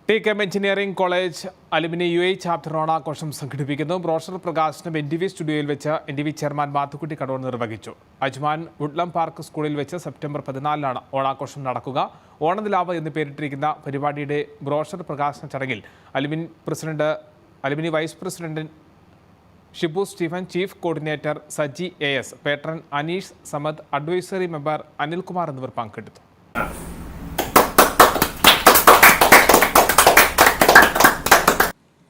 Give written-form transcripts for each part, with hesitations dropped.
TKM engineering college alumni UAE chapter ഓണാഘോഷം സംഘടിപ്പിക്കുന്നു. Brochure പ്രകാശനം NTV സ്റ്റുഡിയോയിൽ വെച്ച് NTV ചെയർമാൻ മാത്തുക്കുട്ടി കടവൂർ നിർവഹിച്ചു. അജ്മാൻ വുഡ്ലം പാർക്ക് സ്കൂളിൽ വെച്ച് സെപ്റ്റംബർ 14 ഓണാഘോഷം നടക്കുക. ഓണനിലാവ് എന്ന് പേരിട്ടിരിക്കുന്ന പരിപാടിയുടെ ബ്രോഷർ പ്രകാശന ചടങ്ങിൽ alumni vice president Shibu Stephen, chief coordinator Saji AS, patron Aneesh Samad, advisory member Anilkumar എന്നിവർ പങ്കെടുത്തു.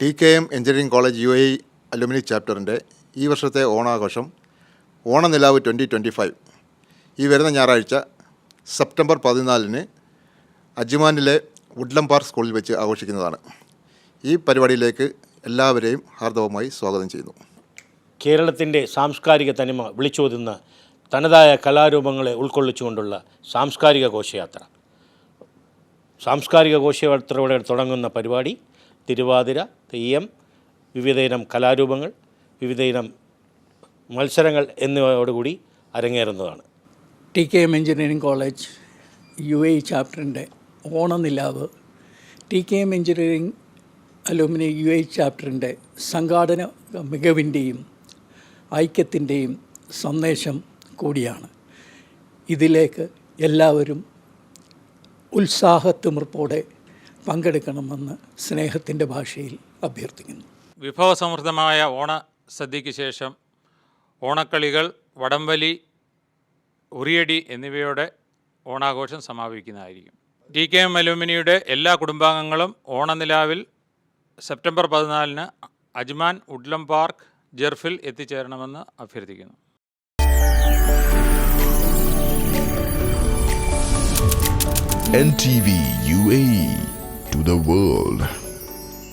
TKM engineering college UAE alumni ചാപ്റ്ററിൻ്റെ ഈ വർഷത്തെ ഓണാഘോഷം ഓണനിലാവ് 2025 ഈ വരുന്ന ഞായറാഴ്ച സെപ്റ്റംബർ 14 അജ്മാനിലെ വുഡ്ലം പാർക്ക് സ്കൂളിൽ വെച്ച് ആഘോഷിക്കുന്നതാണ്. ഈ പരിപാടിയിലേക്ക് എല്ലാവരെയും ഹാർദവമായി സ്വാഗതം ചെയ്യുന്നു. കേരളത്തിൻ്റെ സാംസ്കാരിക തനിമ വിളിച്ചോതുന്ന തനതായ കലാരൂപങ്ങളെ ഉൾക്കൊള്ളിച്ചുകൊണ്ടുള്ള സാംസ്കാരിക ഘോഷയാത്രയോടെ തുടങ്ങുന്ന പരിപാടി തിരുവാതിര, തെയ്യം, വിവിധയിനം കലാരൂപങ്ങൾ, വിവിധയിനം മത്സരങ്ങൾ എന്നിവയോടുകൂടി അരങ്ങേറുന്നതാണ്. TKM എഞ്ചിനീയറിംഗ് കോളേജ് UAE ചാപ്റ്ററിൻ്റെ ഓണനിലാവ് TKM എഞ്ചിനീയറിംഗ് അലുമിനി UAE ചാപ്റ്ററിൻ്റെ സംഘാടന മികവിൻ്റെയും ഐക്യത്തിൻ്റെയും സന്ദേശം കൂടിയാണ്. ഇതിലേക്ക് എല്ലാവരും ഉത്സാഹത്തിമിർപ്പോടെ പങ്കെടുക്കണമെന്ന് സ്നേഹത്തിൻ്റെ ഭാഷയിൽ അഭ്യർത്ഥിക്കുന്നു. വിഭവസമൃദ്ധമായ ഓണസദ്യയ്ക്ക് ശേഷം ഓണക്കളികൾ, വടംവലി, ഉറിയടി എന്നിവയോടെ ഓണാഘോഷം സമാപിക്കുന്നതായിരിക്കും. TKM അലുമിനിയുടെ എല്ലാ കുടുംബാംഗങ്ങളും ഓണനിലാവിൽ സെപ്റ്റംബർ 14 അജ്മാൻ വുഡ്ലം പാർക്ക് ജെർഫിൽ എത്തിച്ചേരണമെന്ന് അഭ്യർത്ഥിക്കുന്നു. NTV UAE to the world.